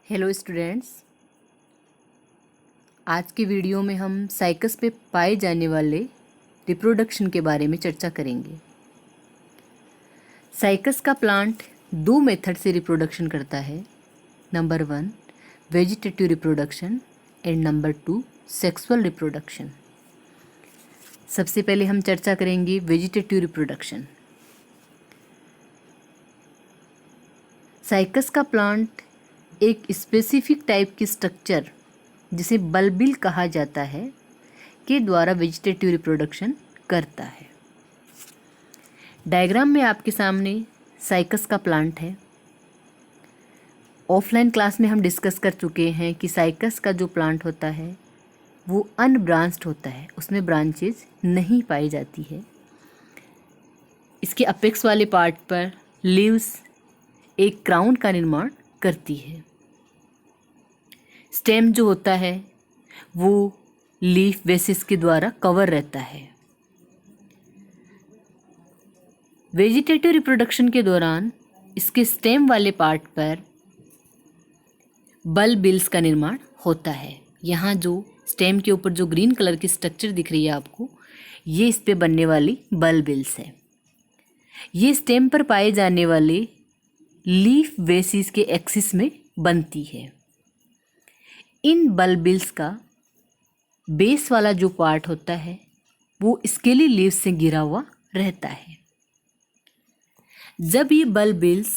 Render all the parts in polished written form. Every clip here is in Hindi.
हेलो स्टूडेंट्स, आज के वीडियो में हम साइकस पे पाए जाने वाले रिप्रोडक्शन के बारे में चर्चा करेंगे। साइकस का प्लांट दो मेथड से रिप्रोडक्शन करता है। Number 1 vegetative reproduction and number 2 sexual reproduction. सबसे पहले हम चर्चा करेंगे वेजिटेटिव रिप्रोडक्शन। साइकस का प्लांट एक स्पेसिफिक टाइप की स्ट्रक्चर जिसे बल्बिल कहा जाता है के द्वारा वेजिटेटिव रिप्रोडक्शन करता है। डायग्राम में आपके सामने साइकस का प्लांट है। ऑफलाइन क्लास में हम डिस्कस कर चुके हैं कि साइकस का जो प्लांट होता है वो अनब्रांच्ड होता है, उसमें ब्रांचेज नहीं पाई जाती है। इसके अपेक्स वाले पार्ट पर लीव्स एक क्राउन का निर्माण करती है। स्टेम जो होता है वो लीफ बेसिस के द्वारा कवर रहता है। वेजिटेटिव रिप्रोडक्शन के दौरान इसके स्टेम वाले पार्ट पर बल्बिल्स का निर्माण होता है। यहाँ जो स्टेम के ऊपर जो ग्रीन कलर की स्ट्रक्चर दिख रही है आपको, ये इस पे बनने वाली बल्बिल्स है। ये स्टेम पर पाए जाने वाले लीफ बेसिस के एक्सिस में बनती है। इन बल्बिल्स का बेस वाला जो पार्ट होता है वो स्केली लीव्स से घिरा हुआ रहता है। जब ये बल्बिल्स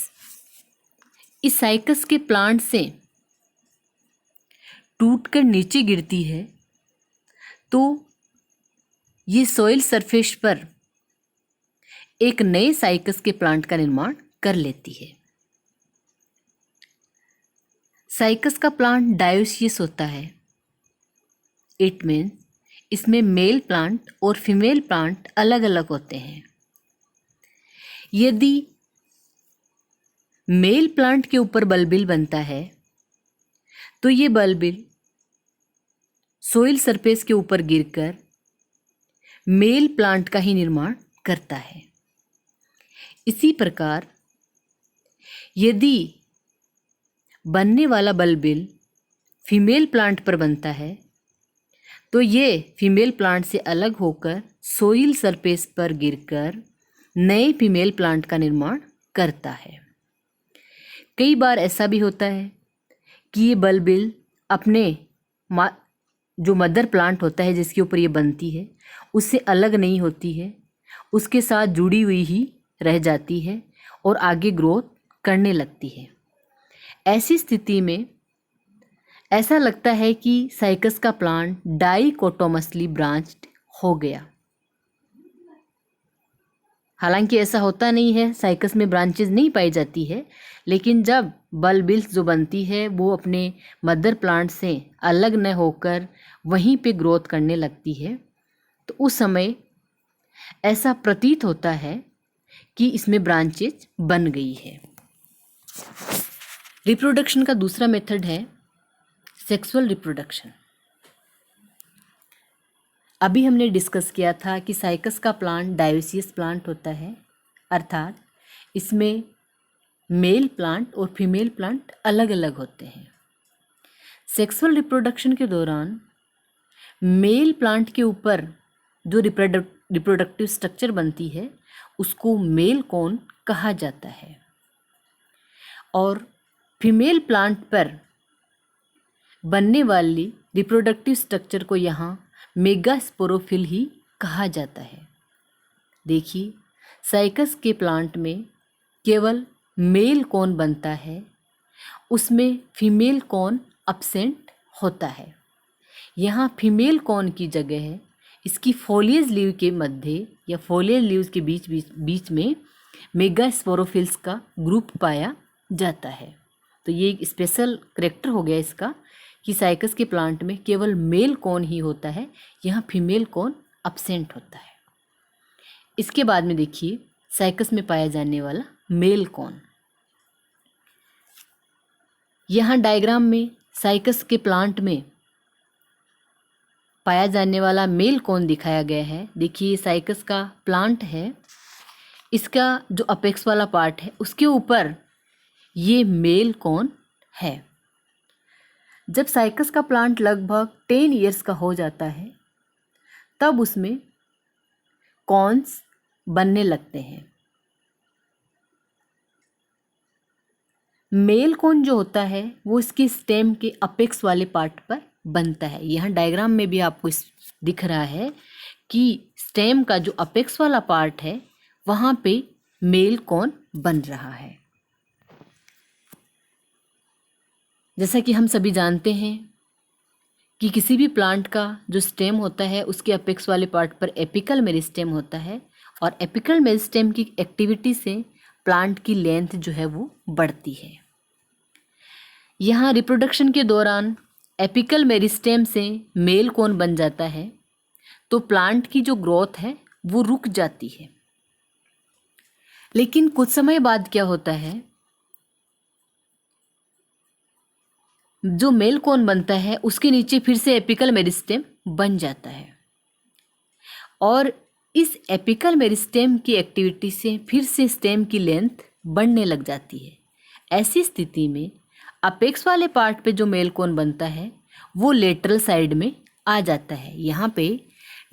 इस साइकस के प्लांट से टूटकर नीचे गिरती है तो ये सॉइल सरफेस पर एक नए साइकस के प्लांट का निर्माण कर लेती है। साइकस का प्लांट डायोसियस होता है। इट मीन्स इसमें मेल प्लांट और फीमेल प्लांट अलग अलग होते हैं। यदि मेल प्लांट के ऊपर बल्बिल बनता है तो ये बल्बिल सोइल सरफेस के ऊपर गिरकर मेल प्लांट का ही निर्माण करता है। इसी प्रकार यदि बनने वाला बल्बिल फीमेल प्लांट पर बनता है तो ये फीमेल प्लांट से अलग होकर सोइल सरफेस पर गिरकर नए फीमेल प्लांट का निर्माण करता है। कई बार ऐसा भी होता है कि ये बल्बिल अपने जो मदर प्लांट होता है जिसके ऊपर ये बनती है उससे अलग नहीं होती है, उसके साथ जुड़ी हुई ही रह जाती है और आगे ग्रोथ करने लगती है। ऐसी स्थिति में ऐसा लगता है कि साइकस का प्लांट डाइकोटोमसली ब्रांच्ड हो गया। हालांकि ऐसा होता नहीं है, साइकस में ब्रांचेस नहीं पाई जाती है, लेकिन जब बल्बिल्स जो बनती है वो अपने मदर प्लांट से अलग न होकर वहीं पे ग्रोथ करने लगती है तो उस समय ऐसा प्रतीत होता है कि इसमें ब्रांचेज बन गई है। रिप्रोडक्शन का दूसरा मेथड है सेक्सुअल रिप्रोडक्शन। अभी हमने डिस्कस किया था कि साइकस का प्लांट डायोसियस प्लांट होता है, अर्थात इसमें मेल प्लांट और फीमेल प्लांट अलग अलग होते हैं। सेक्सुअल रिप्रोडक्शन के दौरान मेल प्लांट के ऊपर जो रिप्रोडक्टिव स्ट्रक्चर बनती है उसको मेल कोन कहा जाता है और फीमेल प्लांट पर बनने वाली रिप्रोडक्टिव स्ट्रक्चर को यहाँ मेगास्पोरोफिल ही कहा जाता है। देखिए, साइकस के प्लांट में केवल मेल कोन बनता है, उसमें फीमेल कोन अब्सेंट होता है। यहाँ फीमेल कोन की जगह है इसकी फोलियज लीव के मध्य या फोलियज लीव्स के बीच में मेगास्पोरोफिल्स का ग्रुप पाया जाता है। तो ये एक स्पेशल करैक्टर हो गया इसका कि साइकस के प्लांट में केवल मेल कोन ही होता है, यहाँ फीमेल कोन अब्सेंट होता है। इसके बाद में देखिए साइकस में पाया जाने वाला मेल कोन। यहाँ डायग्राम में साइकस के प्लांट में पाया जाने वाला मेल कोन दिखाया गया है। देखिए साइकस का प्लांट है, इसका जो अपेक्स वाला पार्ट है उसके ऊपर ये मेल कोन है जब साइकस का प्लांट लगभग 10 ईयर्स का हो जाता है तब उसमें कॉन्स बनने लगते हैं। मेल कोन जो होता है वो इसके स्टेम के अपेक्स वाले पार्ट पर बनता है। यहाँ डायग्राम में भी आपको दिख रहा है कि स्टेम का जो अपेक्स वाला पार्ट है वहाँ पे मेल कोन बन रहा है। जैसा कि हम सभी जानते हैं कि किसी भी प्लांट का जो स्टेम होता है उसके अपेक्स वाले पार्ट पर एपिकल मेरिस्टेम होता है और एपिकल मेरिस्टेम की एक्टिविटी से प्लांट की लेंथ जो है वो बढ़ती है। यहाँ रिप्रोडक्शन के दौरान एपिकल मेरिस्टेम से मेल कोन बन जाता है तो प्लांट की जो ग्रोथ है वो रुक जाती है। लेकिन कुछ समय बाद क्या होता है, जो मेल कोन बनता है उसके नीचे फिर से एपिकल मेरिस्टेम बन जाता है और इस एपिकल मेरिस्टेम की एक्टिविटी से फिर से स्टेम की लेंथ बढ़ने लग जाती है। ऐसी स्थिति में अपेक्स वाले पार्ट पे जो मेल कोन बनता है वो लेटरल साइड में आ जाता है। यहाँ पे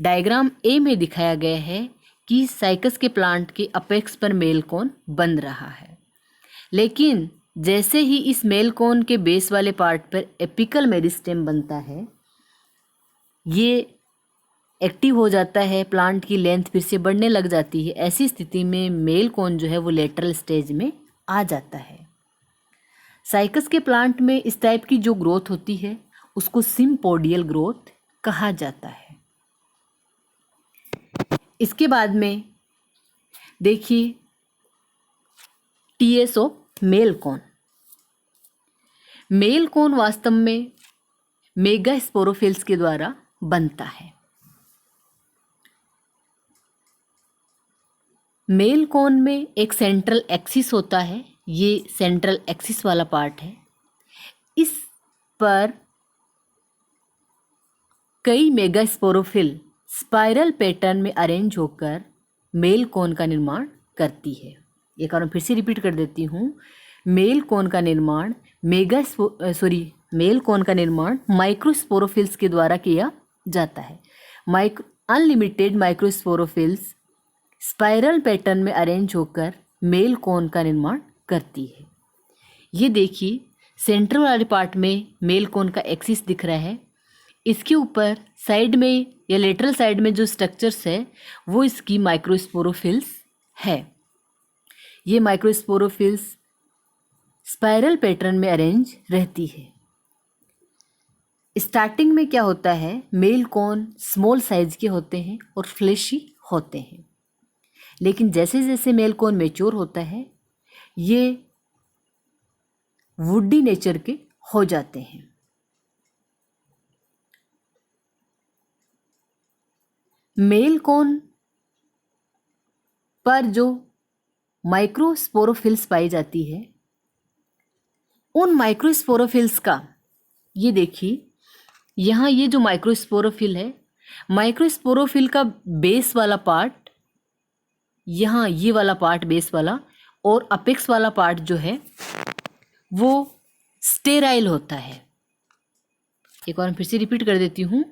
डायग्राम ए में दिखाया गया है कि साइकस के प्लांट के अपेक्स पर मेल कोन बन रहा है, लेकिन जैसे ही इस मेल कोन के बेस वाले पार्ट पर एपिकल मेरिस्टेम बनता है ये एक्टिव हो जाता है, प्लांट की लेंथ फिर से बढ़ने लग जाती है। ऐसी स्थिति में मेल कोन जो है वो लेटरल स्टेज में आ जाता है। साइकस के प्लांट में इस टाइप की जो ग्रोथ होती है उसको सिम्पोडियल ग्रोथ कहा जाता है। इसके बाद में देखिए TS of male cone. Male cone वास्तव में मेगा स्पोरोफिल्स के द्वारा बनता है। मेल कोन में एक सेंट्रल एक्सिस होता है, ये सेंट्रल एक्सिस वाला पार्ट है। इस पर कई मेगा स्पोरोफिल स्पाइरल पैटर्न में अरेंज होकर मेल कोन का निर्माण करती है। एक बार फिर से रिपीट कर देती हूँ, मेल कोन का निर्माण मेल कोन का निर्माण माइक्रोस्पोरोफिल्स के द्वारा किया जाता है। अनलिमिटेड माइक्रोस्पोरोफिल्स स्पाइरल पैटर्न में अरेंज होकर मेल कोन का निर्माण करती है। ये देखिए सेंट्रल वाले पार्ट में मेल कोन का एक्सिस दिख रहा है, इसके ऊपर साइड में या लेटरल साइड में जो स्ट्रक्चर्स है वो इसकी माइक्रोस्पोरोफिल्स है। ये माइक्रोस्पोरोफिल्स स्पाइरल पैटर्न में अरेंज रहती है। स्टार्टिंग में क्या होता है, मेल कोन स्मॉल साइज के होते हैं और फ्लैशी होते हैं, लेकिन जैसे जैसे मेल कोन मैच्योर होता है ये वुडी नेचर के हो जाते हैं। मेल कोन पर जो माइक्रोस्पोरोफिल्स पाई जाती है उन माइक्रोस्पोरोफिल्स का, ये देखिए यहाँ ये जो माइक्रोस्पोरोफिल है, माइक्रोस्पोरोफिल का बेस वाला पार्ट, यहाँ ये वाला पार्ट बेस वाला, और अपेक्स वाला पार्ट जो है वो स्टेराइल होता है। एक बार फिर से रिपीट कर देती हूँ,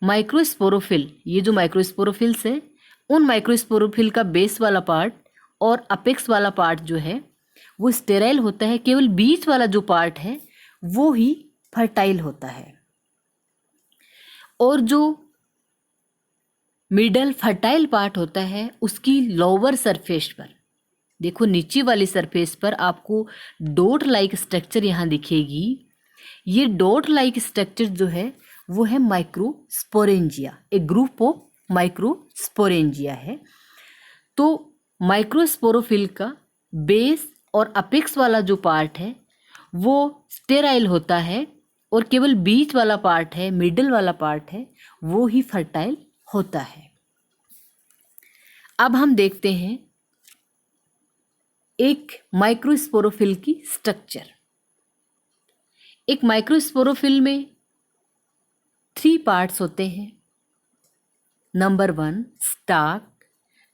माइक्रोस्पोरोफिल, ये जो माइक्रोस्पोरोफिल्स है उन माइक्रोस्पोरोफिल का बेस वाला पार्ट और अपेक्स वाला पार्ट जो है वो स्टेराइल होता है। केवल बीच वाला जो पार्ट है वो ही फर्टाइल होता है और जो मिडल फर्टाइल पार्ट होता है उसकी लोअर सरफेस पर, देखो नीचे वाली सरफेस पर आपको डॉट लाइक स्ट्रक्चर यहाँ दिखेगी। ये डॉट लाइक स्ट्रक्चर जो है वो है माइक्रोस्पोरेंजिया, एक ग्रुप ऑफ माइक्रोस्पोरेंजिया है। तो माइक्रोस्पोरोफिल का बेस और अपेक्स वाला जो पार्ट है वो स्टेराइल होता है और केवल बीच वाला पार्ट है, मिडल वाला पार्ट है, वो ही फर्टाइल होता है। अब हम देखते हैं एक माइक्रोस्पोरोफिल की स्ट्रक्चर। एक माइक्रोस्पोरोफिल में 3 पार्ट्स होते हैं। Number 1 stock,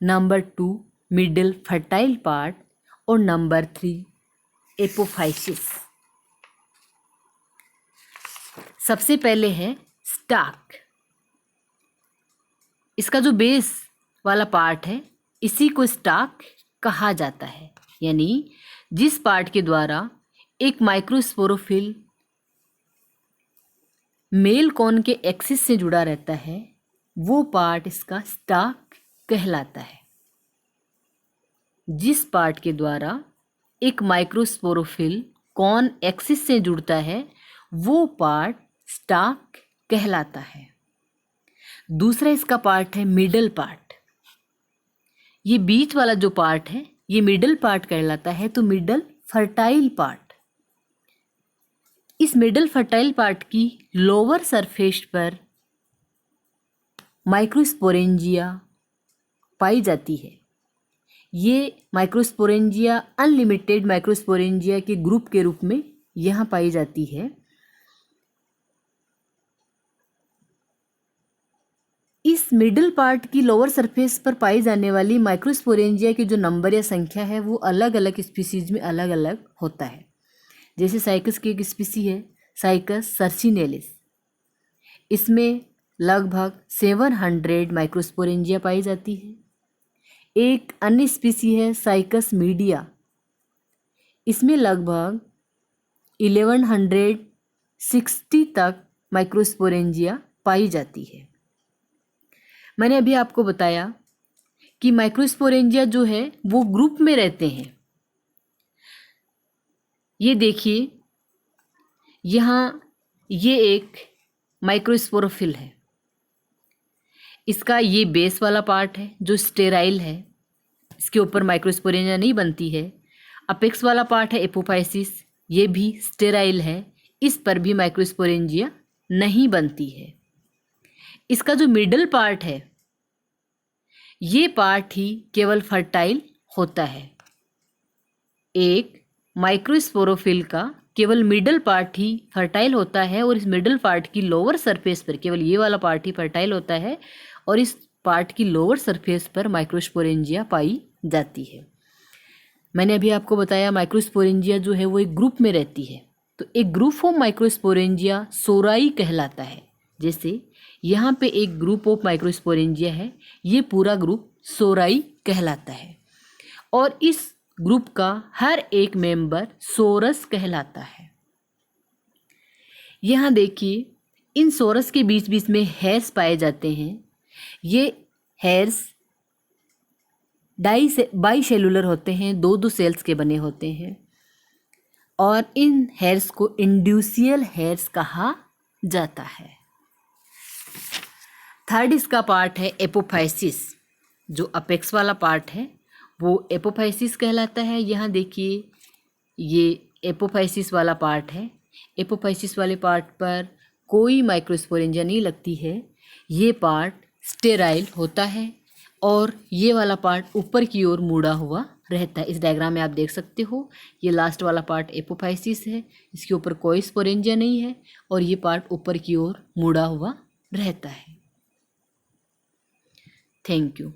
number 2 middle fertile part और नंबर 3 एपोफाइसिस। सबसे पहले है स्टाक। इसका जो बेस वाला पार्ट है इसी को स्टाक कहा जाता है, यानी जिस पार्ट के द्वारा एक माइक्रोस्पोरोफिल मेल कॉन के एक्सिस से जुड़ा रहता है वो पार्ट इसका स्टाक कहलाता है। जिस पार्ट के द्वारा एक माइक्रोस्पोरोफिल कॉन एक्सिस से जुड़ता है वो पार्ट स्टाक कहलाता है। दूसरा इसका पार्ट है मिडल पार्ट। ये बीच वाला जो पार्ट है ये मिडल पार्ट कहलाता है। तो मिडल फर्टाइल पार्ट, इस मिडल फर्टाइल पार्ट की लोअर सरफेस पर माइक्रोस्पोरेंजिया पाई जाती है। ये माइक्रोस्पोरेंजिया अनलिमिटेड माइक्रोस्पोरेंजिया के ग्रुप के रूप में यहाँ पाई जाती है। इस मिडल पार्ट की लोअर सरफेस पर पाई जाने वाली माइक्रोस्पोरेंजिया की जो नंबर या संख्या है वो अलग अलग स्पीसीज में अलग अलग होता है। जैसे साइकस की एक स्पीसी है साइकस सर्सिनेलिस, इसमें लगभग 700 माइक्रोस्पोरेंजिया पाई जाती है। एक अन्य स्पीसी है साइकस मीडिया, इसमें लगभग 1160 तक माइक्रोस्पोरेंजिया पाई जाती है। मैंने अभी आपको बताया कि माइक्रोस्पोरेंजिया जो है वो ग्रुप में रहते हैं। ये देखिए यहाँ ये एक माइक्रोस्पोरोफिल है, इसका ये बेस वाला पार्ट है जो स्टेराइल है, इसके ऊपर माइक्रोस्पोरेंजिया नहीं बनती है। अपेक्स वाला पार्ट है एपोफाइसिस, ये भी स्टेराइल है, इस पर भी माइक्रोस्पोरेंजिया नहीं बनती है। इसका जो मिडल पार्ट है ये पार्ट ही केवल फर्टाइल होता है। एक माइक्रोस्पोरोफिल का केवल मिडल पार्ट ही फर्टाइल होता है और इस मिडल पार्ट की लोअर सरफेस पर केवल ये वाला पार्ट ही फर्टाइल होता है और इस पार्ट की लोअर सरफेस पर माइक्रोस्पोरेंजिया पाई जाती है। मैंने अभी आपको बताया माइक्रोस्पोरेंजिया जो है वो एक ग्रुप में रहती है। तो एक ग्रुप ऑफ माइक्रोस्पोरेंजिया सोराई कहलाता है। जैसे यहाँ पे एक ग्रुप ऑफ माइक्रोस्पोरेंजिया है, ये पूरा ग्रुप सोराई कहलाता है और इस ग्रुप का हर एक मेंबर सोरस कहलाता है। यहाँ देखिए इन सोरस के बीच बीच में हेयर्स पाए जाते हैं। ये हेयर्स बाई सेलुलर होते हैं, दो सेल्स के बने होते हैं और इन हेयर्स को इंड्यूसियल हेयर्स कहा जाता है। थर्ड इसका पार्ट है एपोफाइसिस। जो अपेक्स वाला पार्ट है वो एपोफाइसिस कहलाता है। यहाँ देखिए ये एपोफाइसिस वाला पार्ट है। एपोफाइसिस वाले पार्ट पर कोई माइक्रोस्पोरेंजिया नहीं लगती है। ये पार्ट स्टेराइल होता है और ये वाला पार्ट ऊपर की ओर मुड़ा हुआ रहता है। इस डायग्राम में आप देख सकते हो ये लास्ट वाला पार्ट एपोफाइसिस है, इसके ऊपर कोई स्पोरेंजिया नहीं है और ये पार्ट ऊपर की ओर मुड़ा हुआ रहता है। Thank you.